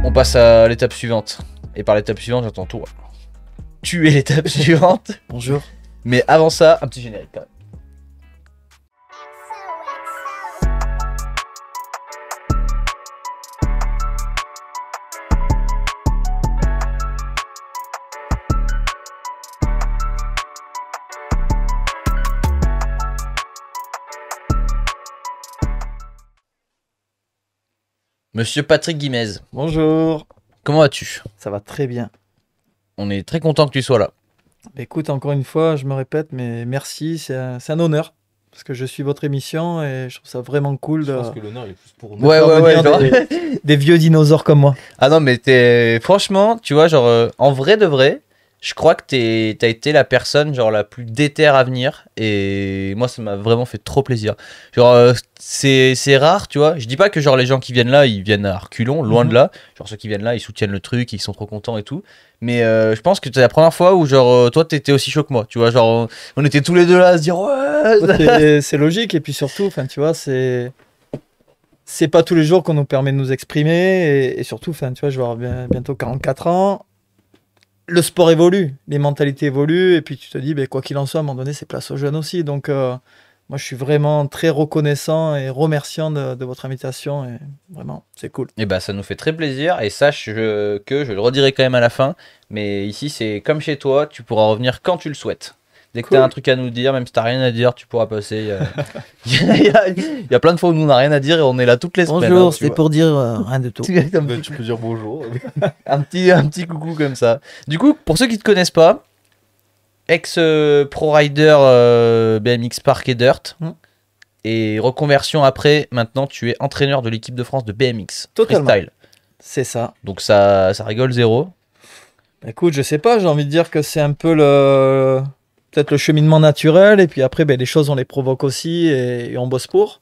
On passe à l'étape suivante. Et par l'étape suivante, j'entends toi. Tu es l'étape suivante. Bonjour. Mais avant ça, un petit générique quand même. Monsieur Patrick Guimez, Bonjour. comment vas-tu? Ça va très bien. On est très content que tu sois là. Bah, écoute, encore une fois, je me répète, mais merci, c'est un honneur. Parce que je suis votre émission et je trouve ça vraiment cool Je de pense que l'honneur est plus pour nous. Ouais, faire venir genre- des vieux dinosaures comme moi. Ah non, mais franchement, tu vois, genre, en vrai de vrai, je crois que t'as été la personne, genre, la plus déter à venir. Et moi, ça m'a vraiment fait trop plaisir. Genre, c'est rare, tu vois. Je dis pas que, genre, les gens qui viennent là, ils viennent à reculons, loin de là. Genre, ceux qui viennent là, ils soutiennent le truc, ils sont trop contents et tout. Mais je pense que c'est la première fois où, genre, toi, t'étais aussi chaud que moi. Tu vois, genre, on était tous les deux là à se dire, ouais. C'est logique et puis surtout, enfin, tu vois, c'est pas tous les jours qu'on nous permet de nous exprimer et surtout, enfin, tu vois, je vais avoir bientôt 44 ans. Le sport évolue, les mentalités évoluent et puis tu te dis, ben, quoi qu'il en soit, à un moment donné, c'est place aux jeunes aussi. Donc, moi, je suis vraiment très reconnaissant et remerciant de votre invitation et vraiment, c'est cool. Et bah ça nous fait très plaisir et sache que je le redirai quand même à la fin, mais ici c'est comme chez toi, tu pourras revenir quand tu le souhaites. Dès que Cool. t'as un truc à nous dire, même si t'as rien à dire, tu pourras passer. Il y a plein de fois où nous on n'a rien à dire et on est là toutes les semaines. Bonjour, hein, tu c'était vois. pour dire rien de tout. Tu peux dire bonjour. un petit coucou comme ça. Du coup, pour ceux qui te connaissent pas, ex-pro rider BMX Park et Dirt, Mm. et reconversion après, maintenant tu es entraîneur de l'équipe de France de BMX Totalement. freestyle. C'est ça. Donc ça rigole zéro. Bah, écoute, je sais pas, j'ai envie de dire que c'est un peu peut-être le cheminement naturel, et puis après, ben, les choses, on les provoque aussi, et on bosse pour.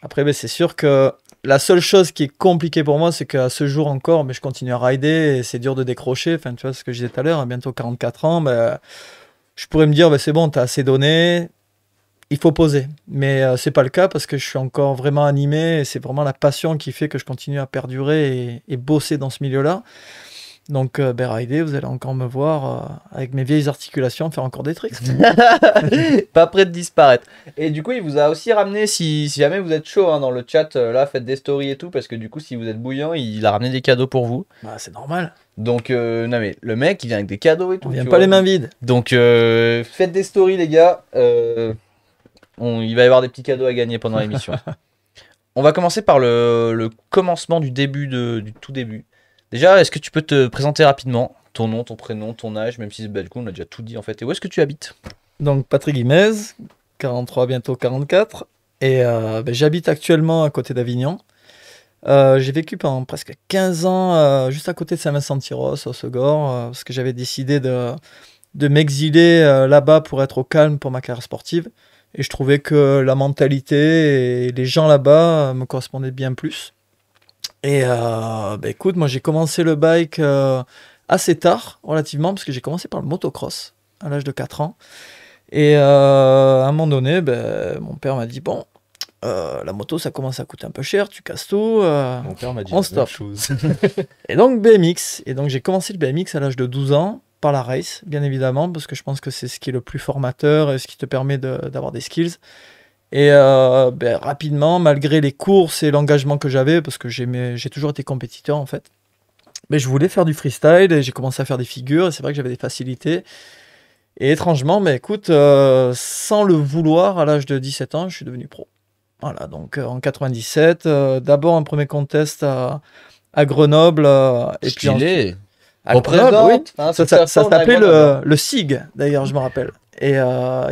Après, ben, c'est sûr que la seule chose qui est compliquée pour moi, c'est qu'à ce jour encore, ben, je continue à rider, et c'est dur de décrocher. Enfin, tu vois, ce que je disais tout à l'heure, à bientôt 44 ans, ben, je pourrais me dire, ben, c'est bon, t'as assez donné, il faut poser. Mais c'est pas le cas, parce que je suis encore vraiment animé, et c'est vraiment la passion qui fait que je continue à perdurer et bosser dans ce milieu-là. Donc, ben, rider, vous allez encore me voir avec mes vieilles articulations faire encore des tricks. Pas prêt de disparaître. Et du coup, il vous a aussi ramené, si jamais vous êtes chaud hein, dans le chat, là, faites des stories et tout, parce que du coup, si vous êtes bouillant, il a ramené des cadeaux pour vous. Bah, c'est normal. Donc, non mais le mec, il vient avec des cadeaux et tout. On vient tu pas vois. les mains vides. Donc, faites des stories, les gars. Il va y avoir des petits cadeaux à gagner pendant l'émission. On va commencer par le commencement du début, du tout début. Déjà, est-ce que tu peux te présenter rapidement? Ton nom, ton prénom, ton âge, même si bah, du coup, on a déjà tout dit en fait. Et où est-ce que tu habites? Donc, Patrick Guimez, 43, bientôt 44. Et ben, j'habite actuellement à côté d'Avignon. J'ai vécu pendant presque 15 ans juste à côté de Saint-Vincent-de-Tyrosse, au Segor, parce que j'avais décidé de m'exiler là-bas pour être au calme pour ma carrière sportive. Et je trouvais que la mentalité et les gens là-bas me correspondaient bien plus. Et ben, écoute, moi j'ai commencé le bike assez tard, relativement, parce que j'ai commencé par le motocross à l'âge de 4 ans. Et à un moment donné, ben, mon père m'a dit, bon, la moto ça commence à coûter un peu cher, tu casses tout. Mon père m'a dit On la même stop. chose. Et donc BMX. Et donc j'ai commencé le BMX à l'âge de 12 ans, par la race, bien évidemment, parce que je pense que c'est ce qui est le plus formateur et ce qui te permet d'avoir des skills. Et ben, rapidement, malgré les courses et l'engagement que j'avais, parce que j'ai toujours été compétiteur en fait, mais je voulais faire du freestyle et j'ai commencé à faire des figures et c'est vrai que j'avais des facilités. Et étrangement, mais écoute, sans le vouloir, à l'âge de 17 ans, je suis devenu pro. Voilà, donc en 97, d'abord un premier contest à Grenoble. Et puis Stylé. à Grenoble, oui. Hein, Ça s'appelait le SIG, d'ailleurs, je me rappelle. Et il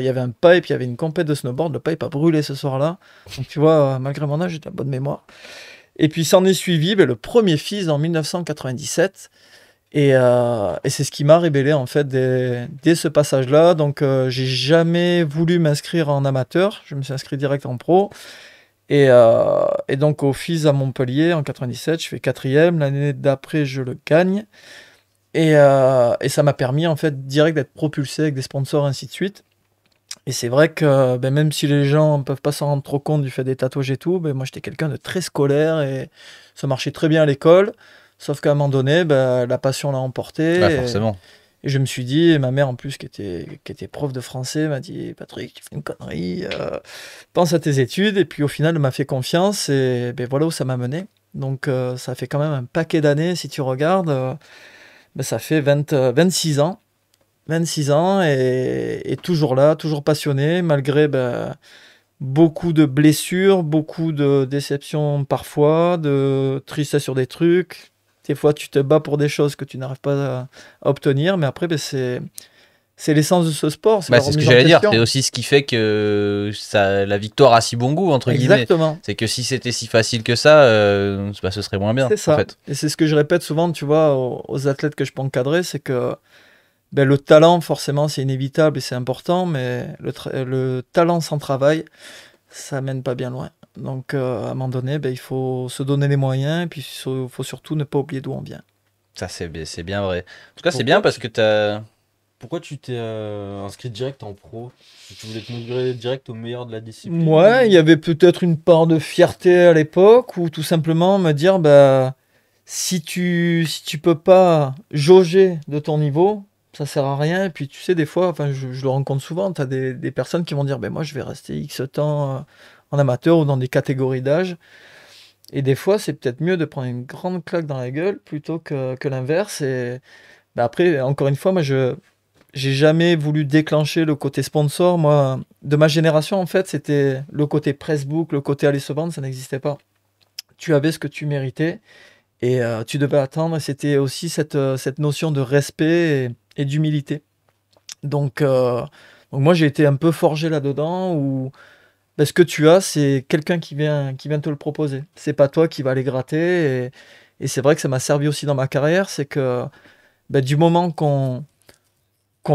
y avait un pipe, il y avait une compète de snowboard. Le pipe a brûlé ce soir-là. Donc tu vois, malgré mon âge, j'ai de la bonne mémoire. Et puis s'en est suivi le premier FIS en 1997. Et c'est ce qui m'a révélé en fait dès ce passage-là. Donc j'ai jamais voulu m'inscrire en amateur. Je me suis inscrit direct en pro. Et donc au FIS à Montpellier en 97, je fais 4e. L'année d'après, je le gagne. Et ça m'a permis en fait direct d'être propulsé avec des sponsors ainsi de suite. Et c'est vrai que ben, même si les gens ne peuvent pas s'en rendre trop compte du fait des tatouages et tout, ben, moi j'étais quelqu'un de très scolaire et ça marchait très bien à l'école. Sauf qu'à un moment donné, bah, la passion l'a emporté. Ouais, forcément. Et je me suis dit, et ma mère en plus, qui était prof de français, m'a dit, Patrick, tu fais une connerie, pense à tes études. Et puis au final, elle m'a fait confiance et ben, voilà où ça m'a mené. Donc ça fait quand même un paquet d'années, si tu regardes, ben, ça fait 26 ans. 26 ans et toujours là, toujours passionné, malgré ben, beaucoup de blessures, beaucoup de déceptions parfois, de tristesse sur des trucs. Des fois, tu te bats pour des choses que tu n'arrives pas à obtenir, mais après, ben, c'est l'essence de ce sport. C'est Bah, la c'est ce que remise en j'allais dire. question. C'est aussi ce qui fait que la victoire a si bon goût, entre guillemets. Exactement. C'est que si c'était si facile que ça, bah, ce serait moins bien, C'est ça. en fait. Et c'est ce que je répète souvent, tu vois, aux athlètes que je peux encadrer, c'est que ben, le talent, forcément, c'est inévitable et c'est important, mais le talent sans travail, ça mène pas bien loin. Donc, à un moment donné, ben, il faut se donner les moyens et puis il faut surtout ne pas oublier d'où on vient. Ça, c'est bien vrai. En tout cas, c'est Pourquoi bien parce que t'as. Pourquoi tu t'es inscrit direct en pro? Tu voulais te mesurer direct au meilleur de la discipline? Ouais, il y avait peut-être une part de fierté à l'époque ou tout simplement me dire, bah, si tu peux pas jauger de ton niveau, ça sert à rien. Et puis, tu sais, des fois, enfin, je le rencontre souvent, tu as des personnes qui vont dire, ben moi, je vais rester X temps en amateur ou dans des catégories d'âge. Et des fois, c'est peut-être mieux de prendre une grande claque dans la gueule plutôt que l'inverse. Et ben après, encore une fois, moi, j'ai jamais voulu déclencher le côté sponsor. Moi, de ma génération, en fait, c'était le côté pressbook, le côté aller se vendre, ça n'existait pas. Tu avais ce que tu méritais et tu devais attendre. Et c'était aussi cette notion de respect et d'humilité. Donc moi, j'ai été un peu forgé là-dedans où ben, ce que tu as, c'est quelqu'un qui vient te le proposer. C'est pas toi qui va aller gratter. Et c'est vrai que ça m'a servi aussi dans ma carrière. C'est que ben, du moment qu'on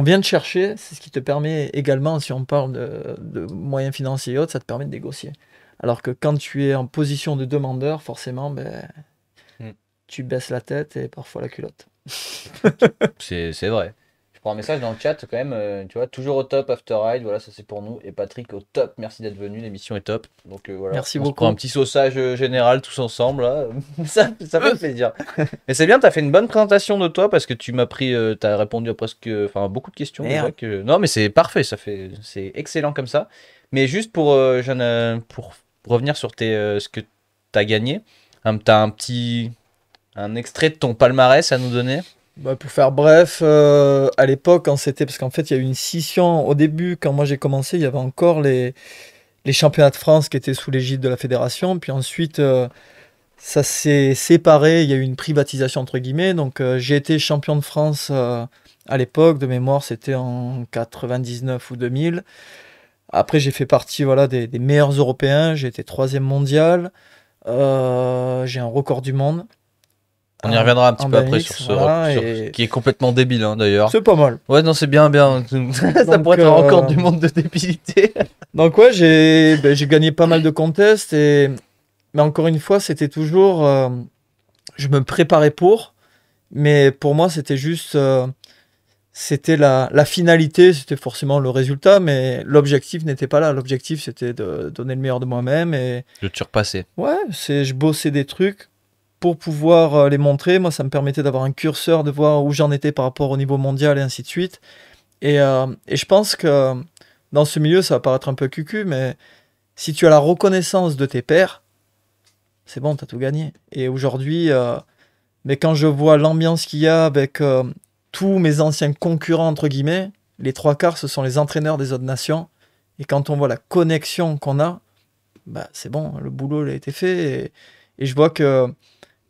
vient de chercher, c'est ce qui te permet également, si on parle de moyens financiers et autres, ça te permet de négocier. Alors que quand tu es en position de demandeur, forcément, ben, Mm. tu baisses la tête et parfois la culotte. C'est vrai. Je prends un message dans le chat quand même, tu vois, toujours au top After Ride, voilà, ça c'est pour nous. Et Patrick au top, merci d'être venu, l'émission est top. Donc voilà, Merci on se beaucoup. prend un petit sauçage général tous ensemble là. Ça fait plaisir. Mais c'est bien, t'as fait une bonne présentation de toi parce que tu m'as pris, t'as répondu à presque, enfin beaucoup de questions. Merde. Je vois que... Non mais c'est parfait, c'est excellent comme ça. Mais juste pour revenir sur ce que t'as gagné, t'as un extrait de ton palmarès à nous donner? Bah, pour faire bref, à l'époque, quand c'était, parce qu'en fait, il y a eu une scission au début, quand moi j'ai commencé, il y avait encore les championnats de France qui étaient sous l'égide de la fédération, puis ensuite, ça s'est séparé, il y a eu une privatisation entre guillemets, donc j'ai été champion de France à l'époque, de mémoire, c'était en 99 ou 2000. Après, j'ai fait partie voilà, des meilleurs Européens, j'ai été 3e mondial, j'ai un record du monde. On y reviendra un petit en peu après BMX, sur voilà, sur et qui est complètement débile hein, d'ailleurs. c'est pas mal. Ouais, non, c'est bien, bien. Ça Donc, pourrait être un record du monde de débilité. Donc ouais, j'ai gagné pas mal de contests, mais encore une fois, c'était toujours... je me préparais mais pour moi, c'était juste... c'était la finalité, c'était forcément le résultat, mais l'objectif n'était pas là. L'objectif, c'était de donner le meilleur de moi-même. Et De te surpasser. ouais, je bossais des trucs pour pouvoir les montrer. Moi, ça me permettait d'avoir un curseur, de voir où j'en étais par rapport au niveau mondial et ainsi de suite. Et je pense que dans ce milieu, ça va paraître un peu cucu, mais si tu as la reconnaissance de tes pairs, c'est bon, tu as tout gagné. Et aujourd'hui, mais quand je vois l'ambiance qu'il y a avec tous mes anciens concurrents, entre guillemets, les 3/4, ce sont les entraîneurs des autres nations. Et quand on voit la connexion qu'on a, bah, c'est bon, le boulot il a été fait. Et je vois que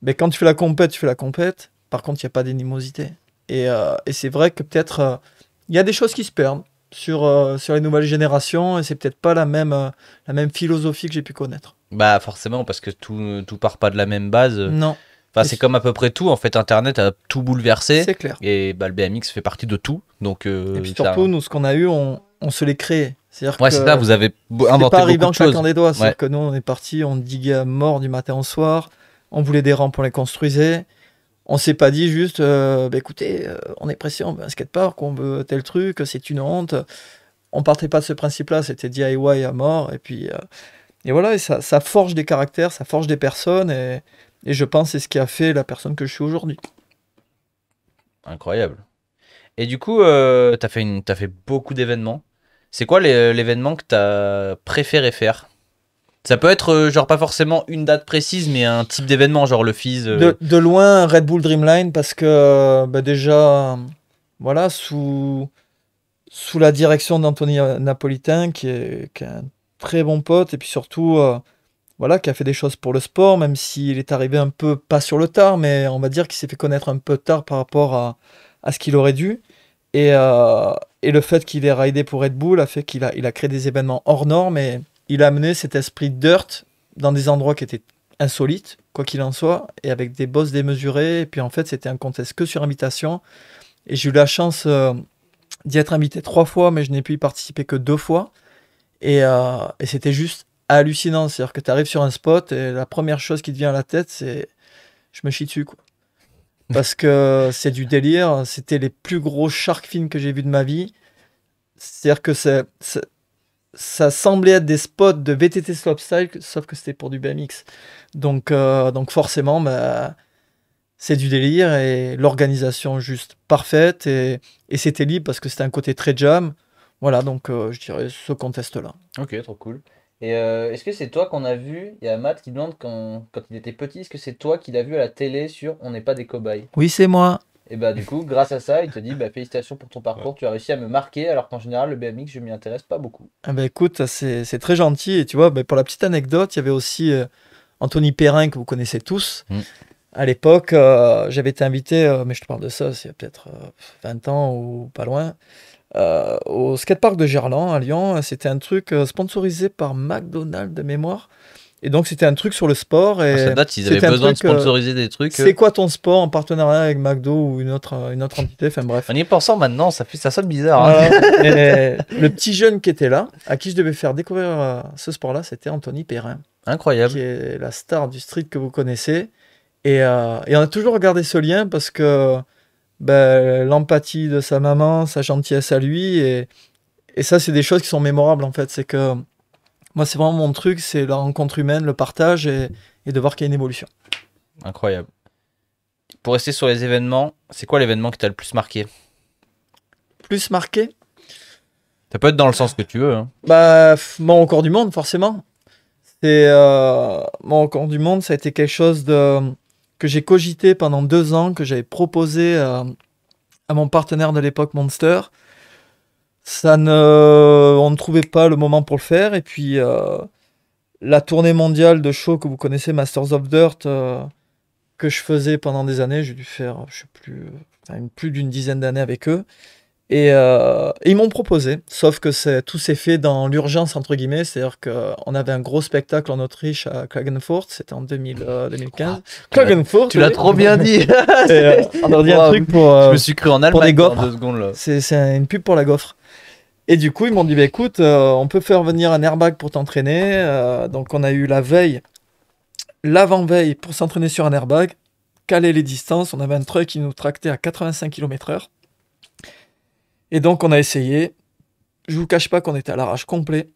mais quand tu fais la compète, tu fais la compète. Par contre, il n'y a pas d'animosité. Et c'est vrai que peut-être il y a des choses qui se perdent sur les nouvelles générations et c'est peut-être pas la même philosophie que j'ai pu connaître. Bah, forcément, parce que tout part pas de la même base. Non, Enfin, c'est comme à peu près tout. En fait, Internet a tout bouleversé. c'est clair. Et bah, le BMX fait partie de tout. Donc, Et puis ça- surtout, nous, ce qu'on a eu, on se l'est créé. C'est-à-dire Ouais, que c'est ça, vous avez c'est inventé pas arrivé beaucoup en de choses. claquant des doigts. C'est-à-dire Ouais. que nous, on est parti, on diguait à mort du matin au soir. On voulait des rampes, on les construisait. On s'est pas dit juste, bah, écoutez, on est pressé, on veut un skatepark, on veut tel truc, c'est une honte. On partait pas de ce principe-là, c'était DIY à mort. Et puis, et voilà, et ça forge des caractères, ça forge des personnes. Et Et je pense que c'est ce qui a fait la personne que je suis aujourd'hui. Incroyable. Et du coup, t'as fait beaucoup d'événements. C'est quoi l'événement que t'as préféré faire? Ça peut être genre pas forcément une date précise, mais un type d'événement, genre le FIS. De loin, Red Bull Dreamline, parce que bah, déjà, voilà, sous la direction d'Anthony Napolitain, qui est un très bon pote, et puis surtout, voilà, qui a fait des choses pour le sport, même s'il est arrivé un peu, pas sur le tard, mais on va dire qu'il s'est fait connaître un peu tard par rapport à ce qu'il aurait dû. Et le fait qu'il ait raidé pour Red Bull a fait qu'il a créé des événements hors normes, et il a amené cet esprit dirt dans des endroits qui étaient insolites, quoi qu'il en soit, et avec des bosses démesurées. Et puis en fait, c'était un contest que sur invitation. Et j'ai eu la chance d'y être invité 3 fois, mais je n'ai pu y participer que 2 fois. Et c'était juste hallucinant. C'est-à-dire que tu arrives sur un spot et la première chose qui te vient à la tête, c'est je me chie dessus, quoi. Parce que c'est du délire. C'était les plus gros shark fins que j'ai vus de ma vie. C'est-à-dire que ça semblait être des spots de VTT slopestyle, sauf que c'était pour du BMX. Donc forcément, bah, c'est du délire et l'organisation juste parfaite. Et c'était libre parce que c'était un côté très jam. Voilà, donc je dirais ce contest-là. Ok, trop cool. Et est-ce que c'est toi qu'on a vu? Il y a Matt qui demande quand il était petit, est-ce que c'est toi qui l'as vu à la télé sur On n'est pas des cobayes? Oui, c'est moi. Et bah du coup, grâce à ça, il te dit bah félicitations pour ton parcours, tu as réussi à me marquer, alors qu'en général le BMX je m'y intéresse pas beaucoup. Ah bah écoute, c'est très gentil. Et tu vois, bah, pour la petite anecdote, il y avait aussi Anthony Perrin, que vous connaissez tous. Mm. À l'époque, j'avais été invité, mais je te parle de ça, c'est peut-être 20 ans ou pas loin, au skatepark de Gerland à Lyon. C'était un truc sponsorisé par McDonald's de mémoire. Et donc c'était un truc sur le sport. Ah, ça Et date, ils avaient c'était un besoin de truc, sponsoriser des trucs. c'est quoi ton sport en partenariat avec McDo ou une autre entité, enfin bref. En y pensant maintenant, ça sonne bizarre. Hein. Voilà. Et le petit jeune qui était là, à qui je devais faire découvrir ce sport-là, c'était Anthony Perrin, Incroyable. qui est la star du street que vous connaissez. Et on a toujours regardé ce lien parce que ben, l'empathie de sa maman, sa gentillesse à lui, et ça, c'est des choses qui sont mémorables en fait. C'est que moi, c'est vraiment mon truc, c'est la rencontre humaine, le partage et de voir qu'il y a une évolution. Incroyable. Pour rester sur les événements, c'est quoi l'événement qui t'a le plus marqué? Plus marqué, Ça peut être dans le sens que tu veux. Hein. bah, mon record du monde, forcément. C'est mon record du monde, ça a été quelque chose que j'ai cogité pendant 2 ans, que j'avais proposé à mon partenaire de l'époque, Monster. On ne trouvait pas le moment pour le faire. Et puis, la tournée mondiale de show que vous connaissez, Masters of Dirt, que je faisais pendant des années, j'ai dû faire, je sais plus, plus d'une dizaine d'années avec eux. Et ils m'ont proposé, sauf que tout s'est fait dans l'urgence, entre guillemets. C'est-à-dire qu'on avait un gros spectacle en Autriche à Klagenfurt, c'était en 2015. Klagenfurt, Tu l'as oui. trop bien dit. Et, on a dit un Wow. truc pour, Je me suis cru en Allemagne des pendant gaufres. 2 secondes là. c'est une pub pour la gaufre. Et du coup, ils m'ont dit, bah, écoute, on peut faire venir un airbag pour t'entraîner. Donc, on a eu la veille, l'avant-veille pour s'entraîner sur un airbag, caler les distances. On avait un truck qui nous tractait à 85 km/h. Et donc, on a essayé. Je vous cache pas qu'on était à l'arrache complet.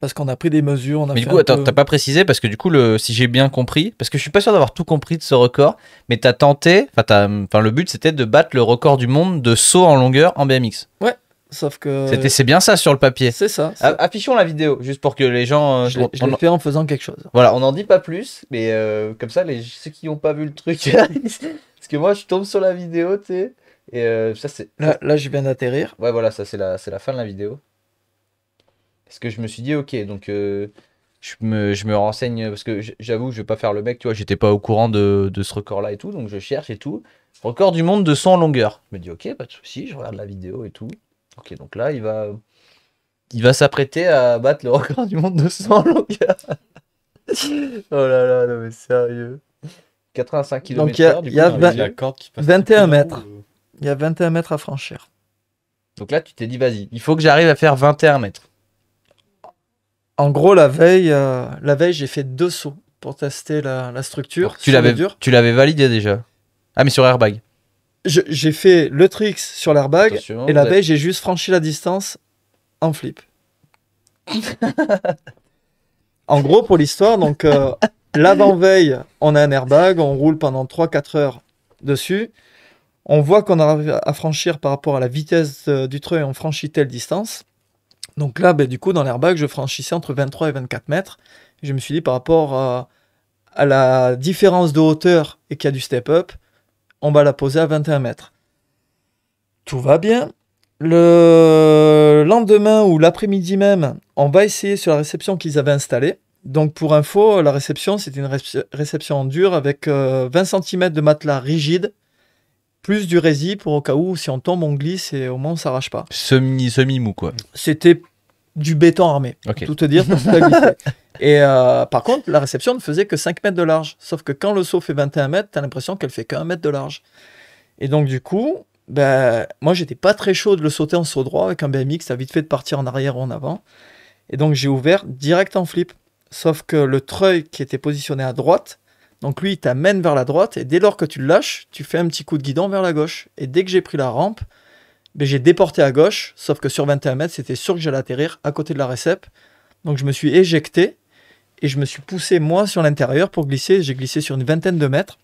Parce qu'on a pris des mesures. On a Mais fait du coup, un attends, peu- t'as pas précisé parce que du coup, si j'ai bien compris, parce que je suis pas sûr d'avoir tout compris de ce record, mais t'as tenté, enfin le but c'était de battre le record du monde de saut en longueur en BMX. Sauf que. C'est bien ça sur le papier. C'est ça. Affichons la vidéo, juste pour que les gens. Je l'ai fait en faisant quelque chose. Voilà, on n'en dit pas plus, mais comme ça, ceux qui n'ont pas vu le truc, parce que moi je tombe sur la vidéo, tu sais, et ça c'est. Là, je viens d'atterrir. Ouais, voilà, ça c'est la fin de la vidéo. Parce que je me suis dit, ok, donc je me renseigne, parce que j'avoue, je vais pas faire le mec, tu vois, j'étais pas au courant de ce record-là et tout, donc je cherche et tout. Record du monde de saut en longueur. Je me dis, ok, pas de souci, je regarde la vidéo et tout. Ok, donc là, il va s'apprêter à battre le record du monde de saut en longueur. Oh là là, non mais sérieux. 85 Donc, km/h, il y a coup, vingt- La corde qui passe 21 tout mètres. le long, Il y a 21 mètres à franchir. Donc là, tu t'es dit, vas-y, il faut que j'arrive à faire 21 mètres. En gros, la veille, j'ai fait 2 sauts pour tester la structure. Donc, sur le dur. tu l'avais validé déjà. Ah, mais sur airbag. J'ai fait le trick sur l'airbag Attention, et la vous êtes- veille, j'ai juste franchi la distance en flip. En gros, pour l'histoire, donc L'avant-veille, on a un airbag, on roule pendant 3-4 heures dessus. On voit qu'on arrive à franchir par rapport à la vitesse du treuil, on franchit telle distance. Donc là, du coup, dans l'airbag, je franchissais entre 23 et 24 mètres. Je me suis dit, par rapport à la différence de hauteur et qu'il y a du step-up, on va la poser à 21 mètres. Tout va bien. Le lendemain ou l'après-midi même, on va essayer sur la réception qu'ils avaient installée. Donc pour info, la réception, c'était une réception en dur avec 20 cm de matelas rigide, plus du rési pour au cas où si on tombe, on glisse et au moins on s'arrache pas. Semi-mou, quoi. C'était du béton armé, Ok. pour tout te dire, pour ça glisser. Et par contre, la réception ne faisait que 5 mètres de large. Sauf que quand le saut fait 21 mètres, tu as l'impression qu'elle fait qu'1 mètre de large. Et donc du coup, moi j'étais pas très chaud de le sauter en saut droit avec un BMX, ça a vite fait de partir en arrière ou en avant. Et donc j'ai ouvert direct en flip. Sauf que le treuil qui était positionné à droite, donc lui il t'amène vers la droite et dès lors que tu le lâches, tu fais un petit coup de guidon vers la gauche. Et dès que j'ai pris la rampe, j'ai déporté à gauche, sauf que sur 21 mètres, c'était sûr que j'allais atterrir à côté de la récep. Donc je me suis éjecté et je me suis poussé moi sur l'intérieur pour glisser. J'ai glissé sur une vingtaine de mètres.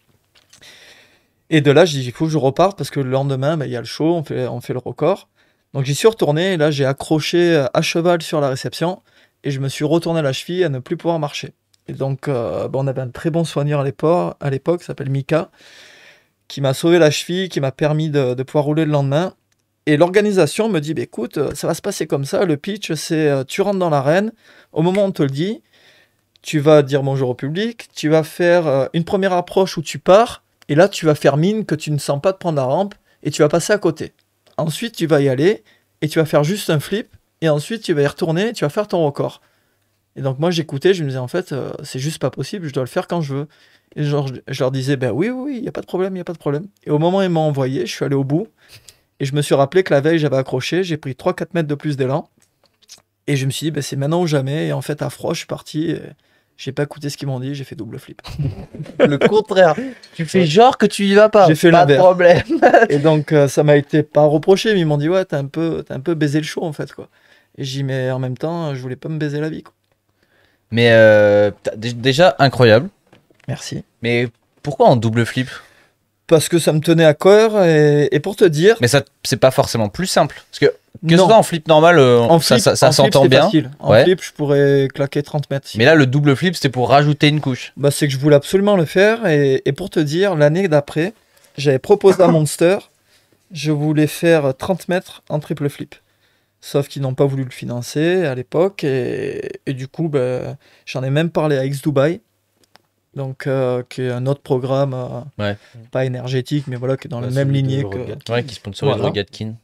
Et de là, je dis, il faut que je reparte parce que le lendemain, il y a le show, on fait le record. Donc j'y suis retourné et là, j'ai accroché à cheval sur la réception et je me suis retourné la cheville à ne plus pouvoir marcher. Et donc, on avait un très bon soigneur à l'époque, qui s'appelle Mika, qui m'a sauvé la cheville, qui m'a permis de pouvoir rouler le lendemain. Et l'organisation me dit, écoute, ça va se passer comme ça. Le pitch, c'est tu rentres dans l'arène, au moment où on te le dit, tu vas dire bonjour au public, tu vas faire une première approche où tu pars, et là, tu vas faire mine que tu ne sens pas de prendre la rampe, et tu vas passer à côté. Ensuite, tu vas y aller, et tu vas faire juste un flip, et ensuite, tu vas y retourner, et tu vas faire ton record. Et donc, moi, j'écoutais, je me disais, en fait, c'est juste pas possible, je dois le faire quand je veux. Et genre, je leur disais, oui, il n'y a pas de problème, il n'y a pas de problème. Et au moment où ils m'ont envoyé, je suis allé au bout, et je me suis rappelé que la veille, j'avais accroché, j'ai pris 3-4 mètres de plus d'élan, et je me suis dit, c'est maintenant ou jamais, et en fait, à froid, je suis parti, et j'ai pas écouté ce qu'ils m'ont dit, j'ai fait double flip. Le contraire. Tu fais genre que tu y vas pas. J'ai fait pas de l'inverse. problème. Et donc, ça m'a été pas reproché, mais ils m'ont dit, ouais, t'as un peu baisé le show, en fait, quoi. Et j'ai dit, mais en même temps, je voulais pas me baiser la vie, quoi. Mais déjà, incroyable. Merci. Mais pourquoi en double flip? Parce que ça me tenait à cœur, et pour te dire... Mais ça, c'est pas forcément plus simple. Parce que ce non, soit en flip normal, en flip, ça en flip, s'entend c'est bien. facile. En Ouais. flip, je pourrais claquer 30 mètres. Mais là, le double flip, c'était pour rajouter une couche. C'est que je voulais absolument le faire, et pour te dire, l'année d'après, j'avais proposé à Monster, je voulais faire 30 mètres en triple flip. Sauf qu'ils n'ont pas voulu le financer à l'époque, et du coup, j'en ai même parlé à X Dubai, donc, qui est un autre programme, Ouais. pas énergétique, mais voilà, qui est dans la Bah, même celui de lignée Rogue que... Gatkin. Ouais, qui sponsorise Voilà. Rogatkin.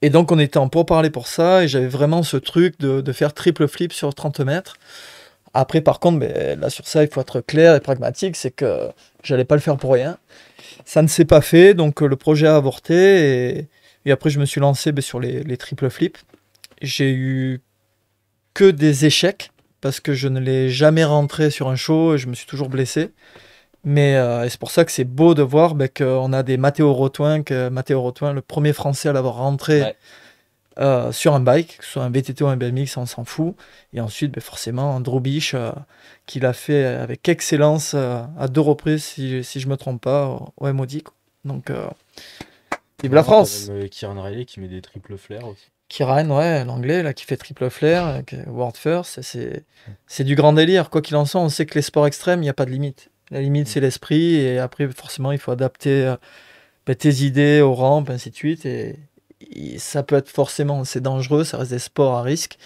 Et donc, on était en pourparlers pour ça, et j'avais vraiment ce truc de faire triple flip sur 30 mètres. Après, par contre, là, sur ça, il faut être clair et pragmatique, c'est que j'allais pas le faire pour rien. Ça ne s'est pas fait, donc le projet a avorté, et après, je me suis lancé sur les triple flips. J'ai eu que des échecs, parce que je ne l'ai jamais rentré sur un show, et je me suis toujours blessé. Mais et c'est pour ça que c'est beau de voir qu'on a des Mathéo Rotoin, le premier Français à l'avoir rentré sur un bike, que ce soit un VTT ou un BMX, on s'en fout. Et ensuite, forcément, Drew Biche, qui l'a fait avec excellence à 2 reprises, si je ne me trompe pas, au MOD. Quoi. Donc, vive la France! T'as même, Kieran Riley qui met des triples flares aussi. Kieran, ouais, l'anglais, là, qui fait triple flare, avec World First, c'est du grand délire. Quoi qu'il en soit, on sait que les sports extrêmes, il n'y a pas de limite. La limite, c'est l'esprit, et après, forcément, il faut adapter tes idées aux rampes, ainsi de suite. Et ça peut être forcément, c'est dangereux, ça reste des sports à risque.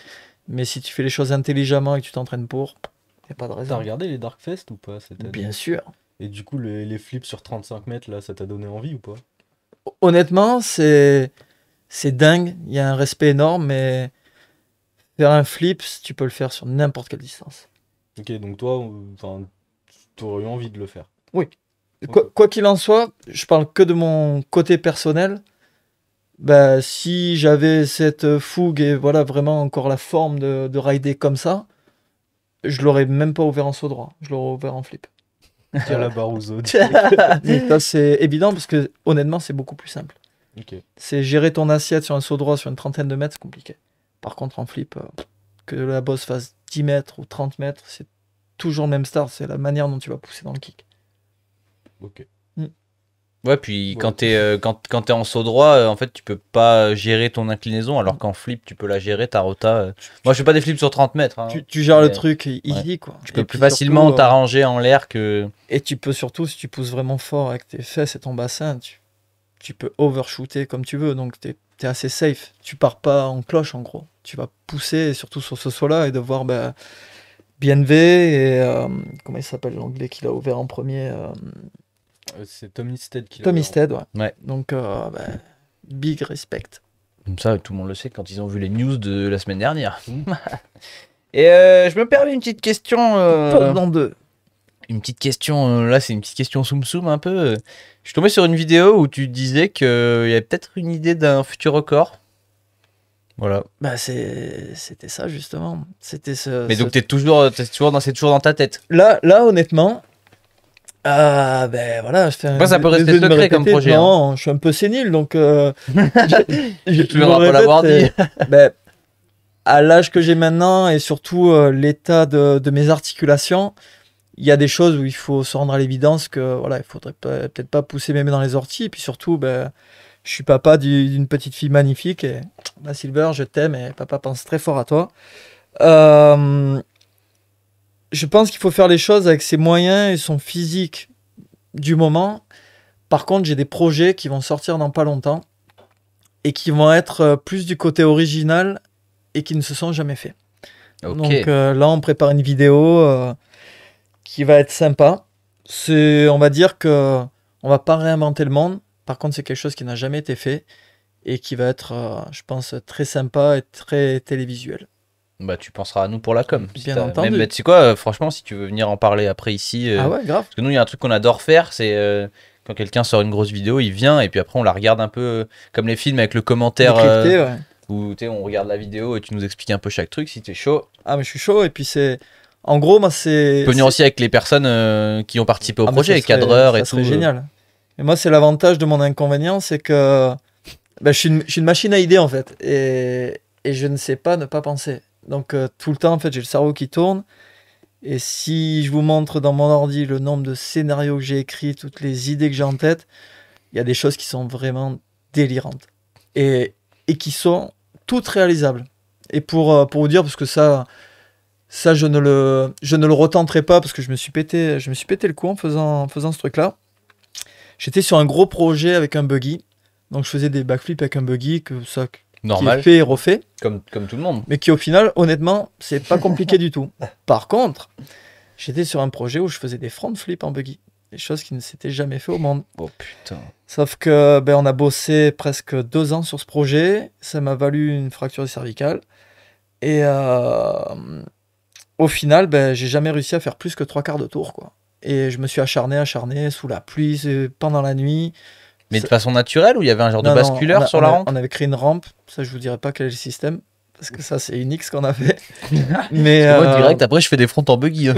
Mais si tu fais les choses intelligemment et que tu t'entraînes pour, il n'y a pas de T'as raison. regardé les Dark Fest ou pas cette année? Bien sûr. Et du coup, les flips sur 35 mètres, là, ça t'a donné envie ou pas? Honnêtement, c'est dingue. Il y a un respect énorme, mais faire un flip, tu peux le faire sur n'importe quelle distance. Ok, donc toi, t'aurais eu envie de le faire. Oui. Ok. Quoi qu'il en soit, je parle que de mon côté personnel. Si j'avais cette fougue et voilà vraiment encore la forme de rider comme ça, je l'aurais même pas ouvert en saut droit. Je l'aurais ouvert en flip. Tiens la Baruso. Mais ça, c'est évident parce que honnêtement, c'est beaucoup plus simple. Ok. C'est gérer ton assiette sur un saut droit sur une trentaine de mètres, c'est compliqué. Par contre, en flip, que la bosse fasse 10 mètres ou 30 mètres, c'est toujours le même start, c'est la manière dont tu vas pousser dans le kick. Ok. Ouais, puis Ouais. quand t'es en saut droit, en fait, tu peux pas gérer ton inclinaison, alors qu'en flip, tu peux la gérer, ta rota. Moi, je fais pas des flips sur 30 mètres. Hein. Tu gères le Mais truc easy, quoi. Tu peux Et plus puis facilement surtout, t'arranger en l'air que. et tu peux surtout, si tu pousses vraiment fort avec tes fesses et ton bassin, tu peux overshooter comme tu veux, donc t'es assez safe. Tu pars pas en cloche, en gros. Tu vas pousser, et surtout sur ce saut-là, et de voir BNV et comment il s'appelle l'anglais qui l'a ouvert en premier C'est Tommy Stead qui l'a Tommy ouvert. Stead, ouais. Ouais. Donc, big respect. Comme ça, tout le monde le sait quand ils ont vu les news de la semaine dernière. Et je me permets une petite question. Pause dans deux. Une petite question, là, c'est une petite question soum soum un peu. Je suis tombé sur une vidéo où tu disais qu'il y avait peut-être une idée d'un futur record. Voilà. Bah, c'était ça, justement. C'était Mais donc, c'est toujours dans ta tête. Là, honnêtement, ben voilà, je fais Après, ça peut rester désolé de me secret comme répéter. projet, Non, je suis un peu sénile, donc Tu veux me pas l'avoir répète, dit. ben, à l'âge que j'ai maintenant et surtout l'état de mes articulations, il y a des choses où il faut se rendre à l'évidence que voilà, il faudrait peut-être pas pousser mes mains dans les orties. Et puis surtout, ben, je suis papa d'une petite fille magnifique et ma Silver, je t'aime et papa pense très fort à toi. Je pense qu'il faut faire les choses avec ses moyens et son physique du moment. Par contre, j'ai des projets qui vont sortir dans pas longtemps et qui vont être plus du côté original et qui ne se sont jamais faits. Ok. Donc là, on prépare une vidéo qui va être sympa. On va dire que on va pas réinventer le monde. Par contre, c'est quelque chose qui n'a jamais été fait et qui va être, je pense, très sympa et très télévisuel. Bah, tu penseras à nous pour la com. Bien entendu. Même, tu sais quoi, franchement, si tu veux venir en parler après ici. Ah ouais, grave. Parce que nous, il y a un truc qu'on adore faire, c'est quand quelqu'un sort une grosse vidéo, il vient et puis après, on la regarde un peu comme les films avec le commentaire. Décrypté, ouais. Où tu sais, on regarde la vidéo et tu nous expliques un peu chaque truc si t'es chaud. Ah, mais je suis chaud. Et puis, en gros, moi, c'est. Tu peux venir aussi avec les personnes qui ont participé au Ah, mais projet, ça les serait- cadreurs et ça tout. serait génial. Et moi, c'est l'avantage de mon inconvénient, c'est que je suis une machine à idées, en fait. Et je ne sais pas ne pas penser. Donc, tout le temps, en fait, j'ai le cerveau qui tourne. Et si je vous montre dans mon ordi le nombre de scénarios que j'ai écrits, toutes les idées que j'ai en tête, il y a des choses qui sont vraiment délirantes. Et qui sont toutes réalisables. Et pour vous dire, parce que ça je ne le retenterai pas, parce que je me suis pété le cou en faisant ce truc-là. J'étais sur un gros projet avec un buggy. Donc je faisais des backflips avec un buggy, qui Normal, est fait et refait. comme tout le monde. Mais qui au final, honnêtement, c'est pas compliqué du tout. Par contre, j'étais sur un projet où je faisais des front flips en buggy. Des choses qui ne s'étaient jamais fait au monde. Oh putain. Sauf que on a bossé presque 2 ans sur ce projet. Ça m'a valu une fracture cervicale. Et au final, j'ai jamais réussi à faire plus que 3/4 de tour, quoi. Et je me suis acharné sous la pluie, pendant la nuit. Mais de façon naturelle ou il y avait un genre de Non, non, basculeur sur la rampe? On avait créé une rampe. Ça, je vous dirai pas quel est le système. Parce que ça, c'est unique ce qu'on a fait. Mais Parce que moi, direct, après, je fais des fronts en buggy. Hein,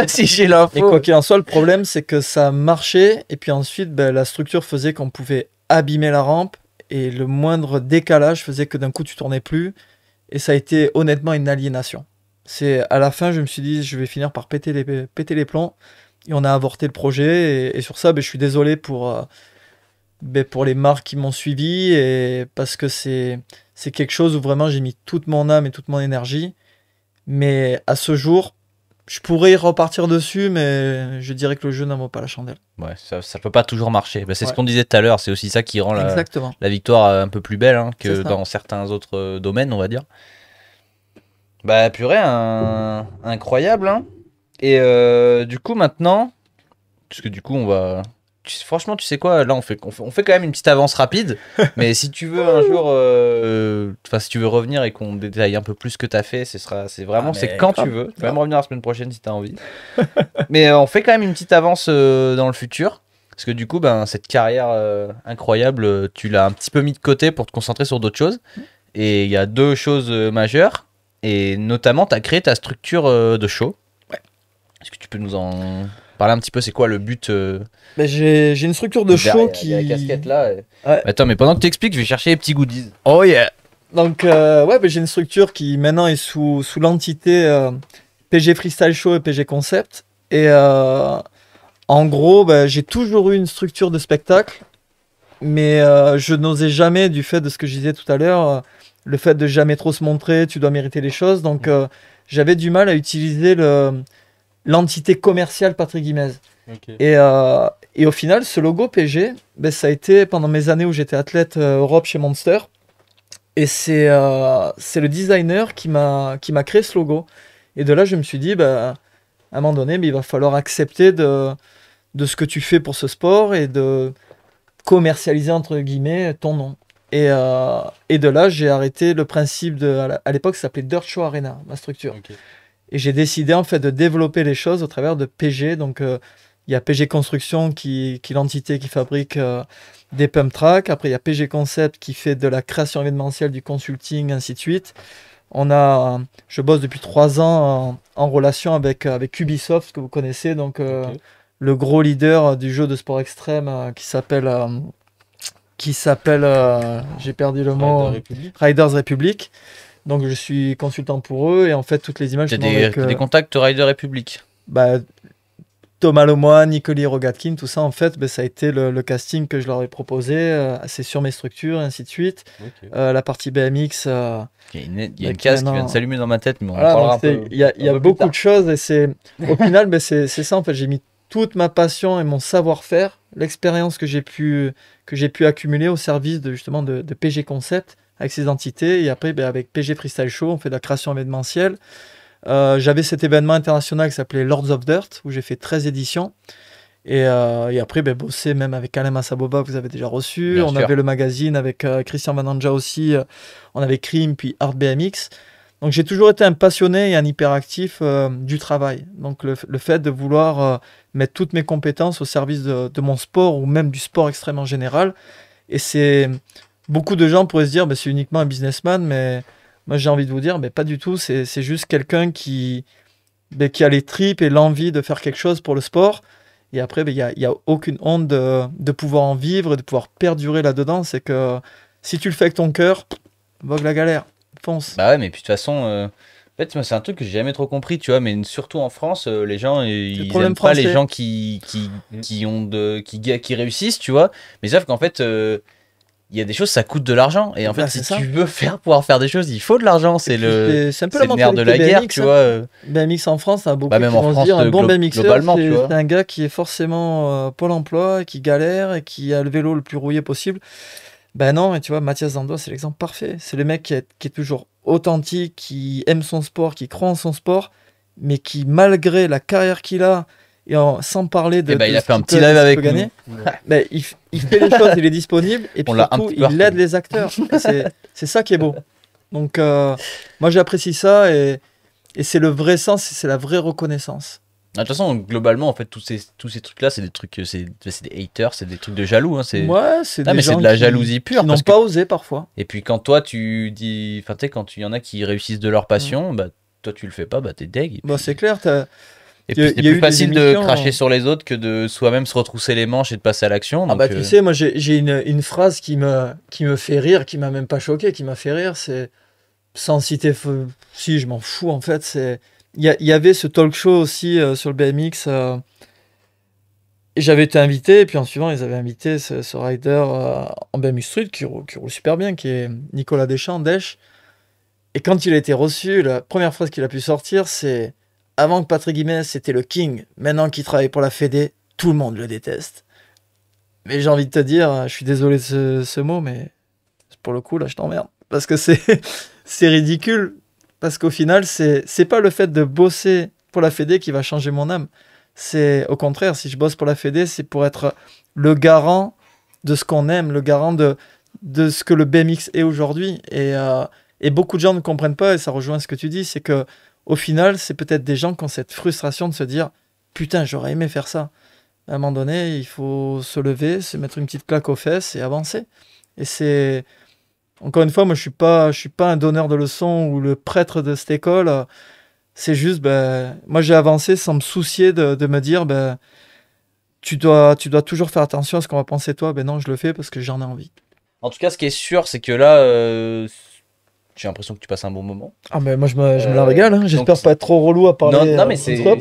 si j'ai et l'info. quoi qu'il en soit, le problème, c'est que ça marchait. Et puis ensuite, la structure faisait qu'on pouvait abîmer la rampe. Et le moindre décalage faisait que d'un coup, tu tournais plus. Et ça a été honnêtement une aliénation. À la fin, je me suis dit, je vais finir par péter les plombs. Et on a avorté le projet. Et sur ça, je suis désolé pour les marques qui m'ont suivi. Et parce que c'est quelque chose où vraiment j'ai mis toute mon âme et toute mon énergie. Mais à ce jour, je pourrais y repartir dessus, mais je dirais que le jeu n'en vaut pas la chandelle. Ouais, ça peut pas toujours marcher. Bah, c'est ce Ouais. qu'on disait tout à l'heure, c'est aussi ça qui rend Exactement. la victoire un peu plus belle hein, C'est que ça. dans certains autres domaines, on va dire. Bah purée, incroyable. Hein. Et du coup maintenant, parce que du coup on va... Franchement, tu sais quoi, là on fait quand même une petite avance rapide, mais si tu veux un jour, si tu veux revenir et qu'on détaille un peu plus ce que t'as fait, c'est vraiment, c'est quand tu veux. Tu peux même revenir la semaine prochaine si t'as envie. Mais on fait quand même une petite avance dans le futur, parce que du coup, cette carrière incroyable, tu l'as un petit peu mis de côté pour te concentrer sur d'autres choses. Et il y a 2 choses majeures, et notamment, tu as créé ta structure de show. Ouais. Est-ce que tu peux nous en parler un petit peu? C'est quoi le but J'ai une structure de show qui. Il y a la casquette là. Ouais. Attends, mais pendant que tu expliques, je vais chercher les petits goodies. Oh yeah! Donc, j'ai une structure qui maintenant est sous l'entité PG Freestyle Show et PG Concept. Et en gros, j'ai toujours eu une structure de spectacle, mais je n'osais jamais, du fait de ce que je disais tout à l'heure, le fait de jamais trop se montrer, tu dois mériter les choses. Donc j'avais du mal à utiliser l'entité commerciale Patrick Guimez. Ok. Et au final, ce logo PG, ça a été pendant mes années où j'étais athlète Europe chez Monster. Et c'est le designer qui m'a créé ce logo. Et de là, je me suis dit, à un moment donné, il va falloir accepter de ce que tu fais pour ce sport et de commercialiser, entre guillemets, ton nom. Et de là, j'ai arrêté le principe à l'époque, ça s'appelait Dirt Show Arena, ma structure. Ok. Et j'ai décidé en fait de développer les choses au travers de PG. Donc il y a PG Construction qui est l'entité qui fabrique des pump tracks. Après il y a PG Concept qui fait de la création événementielle, du consulting, ainsi de suite. Je bosse depuis 3 ans en relation avec Ubisoft, que vous connaissez, donc Ok. le gros leader du jeu de sport extrême qui s'appelle, j'ai perdu le mot, Rider Republic. Riders Republic. Donc je suis consultant pour eux et en fait toutes les images T'as sont des, avec t'as des contacts Rider Republic. Thomas Lemoine, Nicoli Rogatkin, tout ça en fait ça a été le casting que je leur ai proposé, c'est sur mes structures et ainsi de suite. Ok. La partie BMX, Il y a une Donc, case qui vient maintenant- de s'allumer dans ma tête, mais on en voilà, parlera un donc peu. il y a un peu plus beaucoup tard. de choses et au final c'est ça en fait, j'ai mis toute ma passion et mon savoir-faire, l'expérience que j'ai pu accumuler au service justement de PG Concept avec ses entités et après avec PG Freestyle Show on fait de la création événementielle. J'avais cet événement international qui s'appelait Lords of Dirt où j'ai fait 13 éditions et après bosser même avec Alain Massaboba que vous avez déjà reçu. Bien On sûr. avait le magazine avec Christian Mananja aussi, on avait Crime puis Art BMX. Donc j'ai toujours été un passionné et un hyperactif du travail. Donc le fait de vouloir mettre toutes mes compétences au service de mon sport ou même du sport extrême en général. Et c'est beaucoup de gens pourraient se dire c'est uniquement un businessman, mais moi j'ai envie de vous dire pas du tout. C'est juste quelqu'un qui a les tripes et l'envie de faire quelque chose pour le sport. Et après il y a aucune honte de pouvoir en vivre et de pouvoir perdurer là-dedans. C'est que si tu le fais avec ton cœur, vogue la galère, fonce. Bah ouais, mais puis de toute façon, en fait, moi, c'est un truc que j'ai jamais trop compris, tu vois, mais surtout en France, les gens, ils problème aiment pas les français. gens qui réussissent, tu vois, mais sauf qu'en fait, il y a des choses, ça coûte de l'argent, et en fait, Bah, si c'est ça. tu veux pouvoir faire des choses, il faut de l'argent, c'est C'est un peu c'est la le nerf de la mentalité guerre, BMX, tu hein. vois. BMX en France, ça a beaucoup Bah, même qui en vont se France, dire un bon BMXeur, globalement, tu vois. c'est un gars qui est forcément Pôle emploi, qui galère et qui a le vélo le plus rouillé possible. Ben non, et tu vois, Mathias Zandois, c'est l'exemple parfait. C'est le mec qui est toujours authentique, qui aime son sport, qui croit en son sport, mais qui, malgré la carrière qu'il a, sans parler de. Et bah, il de a ce fait un qu'il petit peut- live ce qu'il avec peut nous. gagner, il fait les choses, il est disponible, et puis On l'a un surtout, petit peu il aide les acteurs. Et c'est ça qui est beau. Donc, moi, j'apprécie ça, et c'est le vrai sens, c'est la vraie reconnaissance. De toute façon, globalement, en fait, tous ces trucs-là, c'est des trucs, c'est des haters, c'est des trucs de jaloux, hein, c'est... Ouais, c'est Non, des mais c'est gens de la qui- jalousie pure, qui n'ont parce que- pas osé parfois. Et puis quand toi, tu dis... Enfin, tu sais, quand il y en a qui réussissent de leur passion, bah, toi, tu le fais pas, bah, t'es deg. Et Bah, puis- c'est clair, Et Il y a- puis c'est il y a plus eu des facile de émissions, cracher sur les autres que de soi-même se retrousser les manches et de passer à l'action. Ah donc, bah tu sais, moi j'ai une phrase qui me fait rire, qui m'a même pas choqué, qui m'a fait rire, c'est sans citer, si je m'en fous en fait, c'est il y avait ce talk show aussi sur le BMX et j'avais été invité et puis en suivant ils avaient invité ce rider en BMX Street qui roule super bien, qui est Nicolas Deschamps, Desch. Et quand il a été reçu, la première phrase qu'il a pu sortir c'est avant que Patrick Guimez c'était le king, maintenant qu'il travaille pour la Fédé, tout le monde le déteste. Mais j'ai envie de te dire, je suis désolé de ce mot, mais pour le coup, là, je t'emmerde. Parce que c'est ridicule. Parce qu'au final, c'est pas le fait de bosser pour la Fédé qui va changer mon âme. C'est au contraire, si je bosse pour la Fédé, c'est pour être le garant de ce qu'on aime, le garant de ce que le BMX est aujourd'hui. Et beaucoup de gens ne comprennent pas, et ça rejoint ce que tu dis, c'est que au final, c'est peut-être des gens qui ont cette frustration de se dire putain, j'aurais aimé faire ça. À un moment donné, il faut se lever, se mettre une petite claque aux fesses et avancer. Et c'est... Encore une fois, moi, je suis pas un donneur de leçons ou le prêtre de cette école. C'est juste, moi, j'ai avancé sans me soucier de me dire, tu dois toujours faire attention à ce qu'on va penser de toi. Ben non, je le fais parce que j'en ai envie. En tout cas, ce qui est sûr, c'est que là, j'ai l'impression que tu passes un bon moment. Ah, mais moi, je me la régale. Hein. J'espère donc, pas être trop relou à parler. Non, mais non-stop.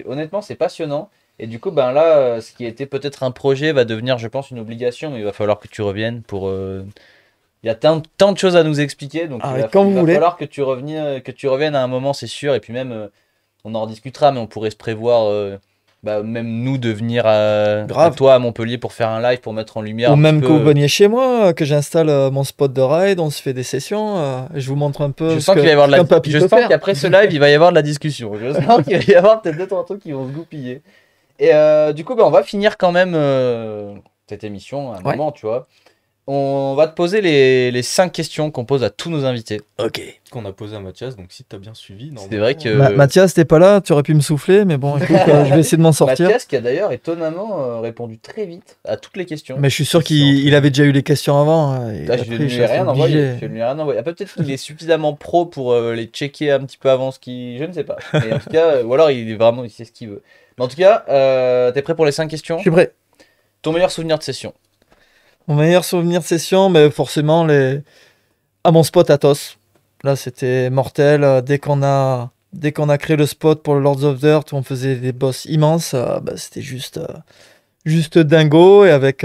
honnêtement, c'est passionnant. Et du coup, ben là, ce qui était peut-être un projet va devenir, je pense, une obligation, mais il va falloir que tu reviennes pour. Il y a tant de choses à nous expliquer, donc Ah, quand vous il va voulez. falloir que tu reviennes à un moment, c'est sûr. Et puis même, on en rediscutera, mais on pourrait se prévoir, même nous, de venir à Grave. toi à Montpellier pour faire un live, pour mettre en lumière Ou un même petit que vous peu. veniez chez moi, que j'installe mon spot de ride, on se fait des sessions, et je vous montre un peu Je ce sens qu'il va y avoir qu'un papy je peut sens faire. qu'après ce live, il va y avoir de la discussion. Je sens qu'il va y avoir peut-être 2-3 trucs qui vont se goupiller. Et du coup, on va finir quand même cette émission à un moment, tu vois. On va te poser les 5 questions qu'on pose à tous nos invités. Ok. Qu'on a posé à Mathias, donc si t'as bien suivi. C'est vrai que Mathias, t'es pas là, tu aurais pu me souffler, mais bon, écoute, je vais essayer de m'en sortir. Mathias qui a d'ailleurs étonnamment répondu très vite à toutes les questions. Mais je suis sûr qu'il avait déjà eu les questions avant. Et Là, je ne lui ai rien envoyé. Peut-être qu'il est suffisamment pro pour les checker un petit peu avant ce qu'il. Je ne sais pas. Mais en tout cas, ou alors il sait ce qu'il veut. Mais en tout cas, t'es prêt pour les 5 questions? Je suis prêt. Ton meilleur souvenir de session? Mon meilleur souvenir de session, mais forcément, à mon spot Athos. Là, c'était mortel. Dès qu'on a créé le spot pour le Lords of Dirt, où on faisait des boss immenses, c'était juste dingo. Et avec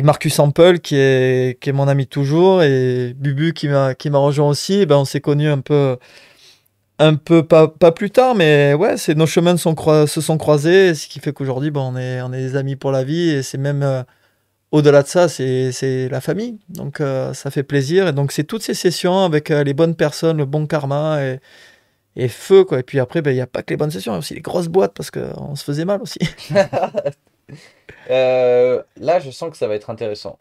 Marcus Ample, qui est mon ami toujours, et Bubu qui m'a rejoint aussi, on s'est connus un peu pas plus tard, mais ouais, nos chemins se sont croisés, ce qui fait qu'aujourd'hui, on est des amis pour la vie, et c'est même au-delà de ça, c'est la famille, donc ça fait plaisir, et donc c'est toutes ces sessions avec les bonnes personnes, le bon karma, et feu, quoi. Et puis après, il n'y a pas que les bonnes sessions, il y a aussi les grosses boîtes, parce qu'on se faisait mal aussi. Là, je sens que ça va être intéressant.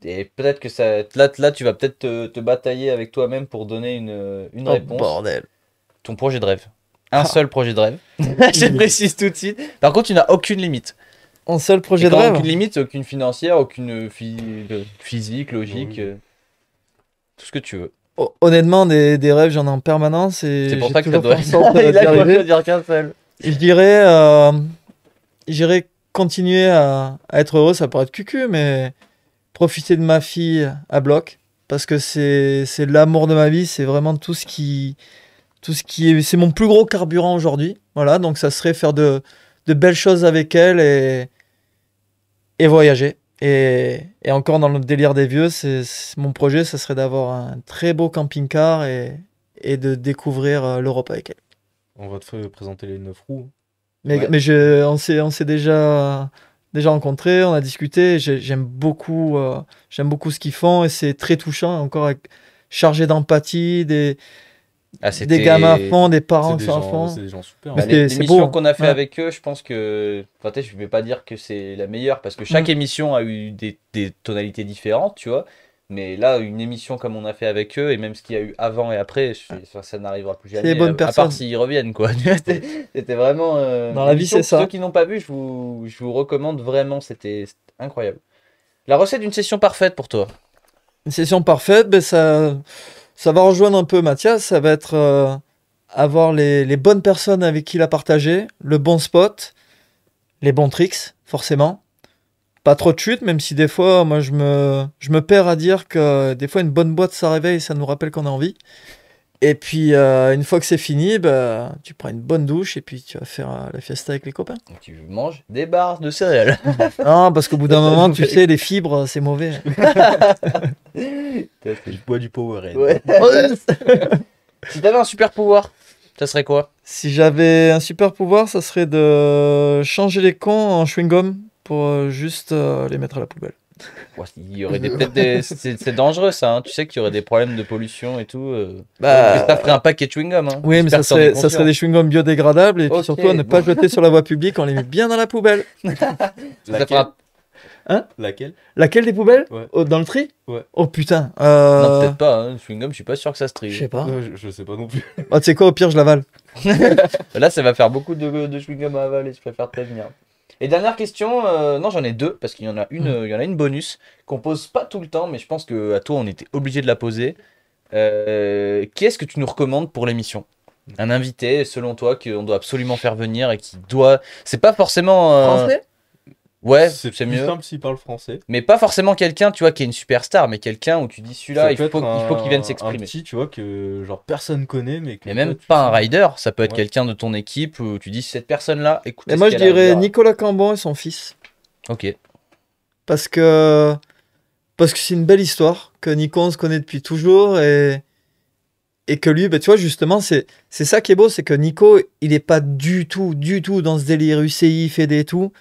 Et peut-être que ça. Là, tu vas peut-être te batailler avec toi-même pour donner une réponse. Bordel. Ton projet de rêve. Un seul projet de rêve. Je le précise tout de suite. Par contre, tu n'as aucune limite. Un seul projet Et de quand rêve. aucune limite, aucune financière, aucune physique, logique. Oui. Tout ce que tu veux. Honnêtement, des rêves, j'en ai en permanence. Et C'est pour j'ai ça que ça toujours doit. fait en sorte Il d'y a arriver. choisi de dire qu'un seul. Je dirais continuer à être heureux, ça pourrait être cucu, mais profiter de ma fille à bloc, parce que c'est l'amour de ma vie, c'est vraiment tout ce qui est, c'est mon plus gros carburant aujourd'hui. Voilà, donc ça serait faire de belles choses avec elle et voyager. Et encore dans le délire des vieux, mon projet, ça serait d'avoir un très beau camping-car et de découvrir l'Europe avec elle. On va te présenter les 9 roues. Mais, Ouais. mais on s'est déjà rencontrés, on a discuté. J'aime beaucoup ce qu'ils font et c'est très touchant, encore chargé d'empathie, des gamins à fond, des parents qui sont à fond. C'est des gens super. Bah, hein. c'est L'émission beau. qu'on a fait Ouais. avec eux, je pense que. Enfin, je vais pas dire que c'est la meilleure parce que chaque émission a eu des tonalités différentes, tu vois. Mais là, une émission comme on a fait avec eux, et même ce qu'il y a eu avant et après, ça n'arrivera plus jamais. C'est les bonnes à part personnes. s'ils reviennent, quoi. C'était vraiment. Dans la vie, l'émission, c'est ça. Ceux qui n'ont pas vu, je vous recommande vraiment, c'était incroyable. La recette d'une session parfaite pour toi. Une session parfaite, ça va rejoindre un peu Mathias. Ça va être avoir les bonnes personnes avec qui la partager, le bon spot, les bons tricks, forcément. Pas trop de chutes, même si des fois, moi, je me perds à dire que des fois, une bonne boîte, ça réveille, ça nous rappelle qu'on a envie. Et puis, une fois que c'est fini, tu prends une bonne douche et puis tu vas faire la fiesta avec les copains. Donc, tu manges des barres de céréales. Non, parce qu'au bout d'un moment, tu sais, les fibres, c'est mauvais. Il boit du Powerade. Ouais. Si t'avais un super pouvoir, ça serait quoi? Si j'avais un super pouvoir, ça serait de changer les cons en chewing-gum pour juste les mettre à la poubelle. Ouais, il y aurait peut-être des. C'est dangereux ça, hein. Tu sais qu'il y aurait des problèmes de pollution et tout. Bah, Ça ferait un paquet de chewing-gum. Hein. Oui, mais J'espère ça que t'en es serait des chewing-gums biodégradables et puis Ok, surtout à ne pas jeter sur la voie publique, on les met bien dans la poubelle. conscient. Ça Laquelle fera- Laquelle Laquelle des poubelles? Ouais. Oh, dans le tri? Ouais. Oh putain. Non, peut-être pas. Hein. Le chewing-gum, je suis pas sûr que ça se trie. Je sais pas. Je sais pas non plus. Oh, tu sais quoi, au pire, je l'avale. Là, ça va faire beaucoup de chewing-gum à avaler, je préfère te prévenir. Et dernière question, non, j'en ai deux, parce qu'il y en a il y en a une bonus qu'on pose pas tout le temps, mais je pense que à toi, on était obligé de la poser. Qui est-ce que tu nous recommandes pour l'émission? Un invité, selon toi, qu'on doit absolument faire venir et qui doit. C'est pas forcément. Français? Ouais, c'est c'est plus mieux. simple s'il parle français. Mais pas forcément quelqu'un, tu vois, qui est une superstar, mais quelqu'un où tu dis celui-là, Ça il peut faut, être il faut qu'il vienne un s'exprimer. petit, tu vois, que genre personne connaît, mais que Mais toi, même tu pas un sens- rider, ça peut être Ouais. quelqu'un de ton équipe où tu dis cette personne-là, écoutez Et ce moi, je qu'elle a à dirais dire. Nicolas Cambon et son fils. Ok. Parce que c'est une belle histoire, que Nico, on se connaît depuis toujours, et que lui, bah, tu vois, justement, c'est ça qui est beau, c'est que Nico, il est pas du tout dans ce délire UCI, FED et tout.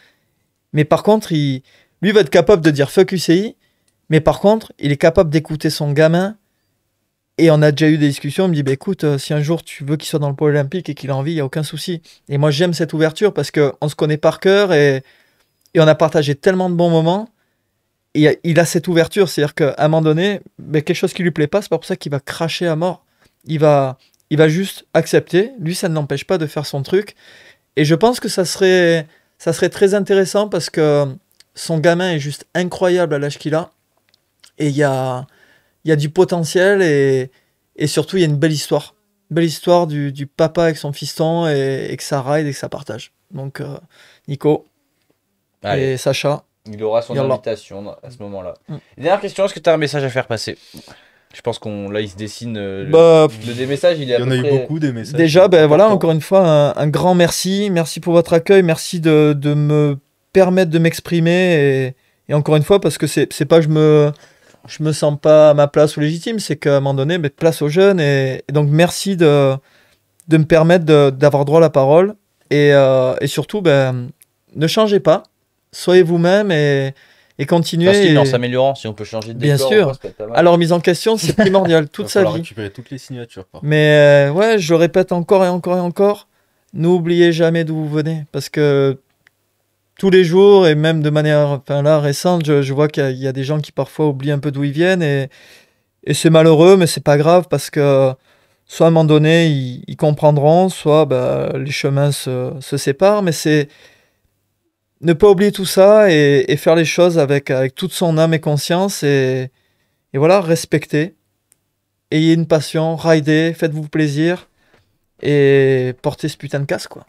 Mais par contre, lui va être capable de dire fuck UCI, mais par contre, il est capable d'écouter son gamin. Et on a déjà eu des discussions, il me dit, bah, écoute, si un jour tu veux qu'il soit dans le pôle olympique et qu'il a envie, il n'y a aucun souci. Et moi, j'aime cette ouverture parce qu'on se connaît par cœur et on a partagé tellement de bons moments. Et il a cette ouverture, c'est-à-dire qu'à un moment donné, mais quelque chose qui lui plaît pas, c'est pas pour ça qu'il va cracher à mort. Il va juste accepter. Lui, ça ne l'empêche pas de faire son truc. Et je pense que ça serait très intéressant parce que son gamin est juste incroyable à l'âge qu'il a. Et il y a du potentiel et surtout, il y a une belle histoire. Une belle histoire du papa avec son fiston et que ça ride et que ça partage. Donc, Nico Allez, et Sacha. il aura son Yallah. invitation à ce moment-là. Mm. Dernière question, est-ce que tu as un message à faire passer? Je pense qu'on là, il se dessine. Bah, Des messages, il est Il à y en peu a eu près- beaucoup des messages. Déjà, ben voilà, important. encore une fois, un grand merci. Merci pour votre accueil. Merci de me permettre de m'exprimer. Et encore une fois, parce que c'est pas je me sens pas à ma place ou légitime, c'est qu'à un moment donné, ben, place aux jeunes. Et donc, merci de me permettre d'avoir droit à la parole. Et surtout, ben, ne changez pas. Soyez vous-même et continuez. Enfin, si, et- mais en s'améliorant, si on peut changer de Bien décor, sûr. ça peut être pas mal. Alors, mise en question, c'est primordial toute Il va sa falloir vie. récupérer toutes les signatures. Par contre. Mais ouais, je le répète encore et encore et encore, n'oubliez jamais d'où vous venez. Parce que tous les jours, et même de manière enfin, là, récente, je vois qu'il y a des gens qui parfois oublient un peu d'où ils viennent. Et c'est malheureux, mais c'est pas grave parce que soit à un moment donné, ils comprendront, soit bah, les chemins se séparent. Mais c'est ne pas oublier tout ça et faire les choses avec toute son âme et conscience. Et voilà, respecter. Ayez une passion, ridez, faites-vous plaisir et portez ce putain de casque, quoi.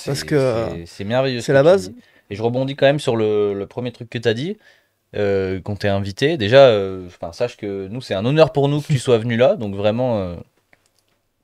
parce que c'est merveilleux. c'est ce la que tu base. dis. Et je rebondis quand même sur le premier truc que tu as dit, qu'on t'ait invité. Déjà, sache que nous, c'est un honneur pour nous que tu sois venu là. Donc vraiment,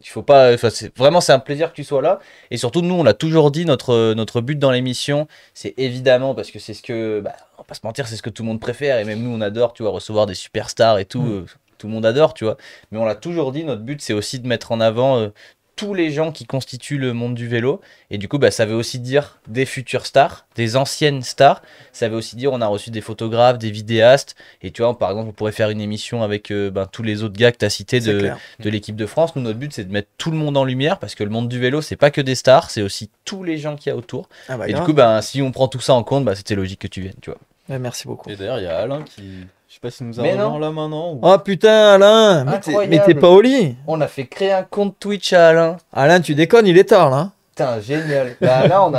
il faut pas. Vraiment, c'est un plaisir que tu sois là. Et surtout, nous, on l'a toujours dit, notre but dans l'émission, c'est évidemment parce que c'est ce que, bah, on va pas se mentir, c'est ce que tout le monde préfère. Et même nous, on adore, tu vois, recevoir des superstars et tout. Tout le monde adore, tu vois. Mais on l'a toujours dit, notre but, c'est aussi de mettre en avant tous les gens qui constituent le monde du vélo. Et du coup, bah, ça veut aussi dire des futures stars, des anciennes stars. Ça veut aussi dire on a reçu des photographes, des vidéastes. Et tu vois, par exemple, on pourrait faire une émission avec tous les autres gars que tu as cités C'est de, clair. de l'équipe de France. Nous, notre but, c'est de mettre tout le monde en lumière parce que le monde du vélo, c'est pas que des stars, c'est aussi tous les gens qu'il y a autour. Ah bah, Et du grave. coup, bah, si on prend tout ça en compte, bah, c'était logique que tu viennes, tu vois. Ouais, merci beaucoup. Et d'ailleurs, il y a Alain qui. Je sais pas s'il nous a Mais rejoint non. là maintenant. Ou... Oh putain, Alain, mais Incroyable. t'es pas au lit. On a fait créer un compte Twitch à Alain. Alain, tu déconnes, il est tard là. Putain, génial. Bah, là, on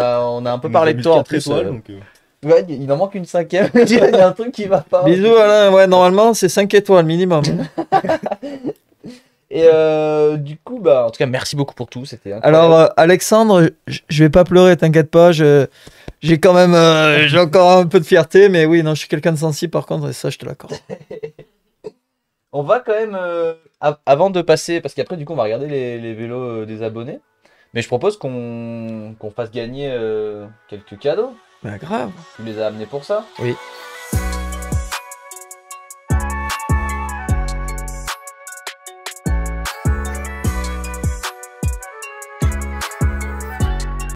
a un peu on parlé nous a de toi en mis 4 plus. étoiles, donc, Ouais, il en manque une cinquième. Il y a un truc qui va pas. Bisous Alain, ouais, normalement c'est 5 étoiles minimum. Et du coup, bah, en tout cas, merci beaucoup pour tout. C'était incroyable. Alors Alexandre, je vais pas pleurer, t'inquiète pas, j'ai quand même j'ai encore un peu de fierté, mais oui, non, je suis quelqu'un de sensible par contre, et ça je te l'accorde. On va quand même, avant de passer, parce qu'après, du coup, on va regarder les vélos des abonnés. Mais je propose qu'on fasse gagner quelques cadeaux. Bah grave. Tu les as amenés pour ça. Oui.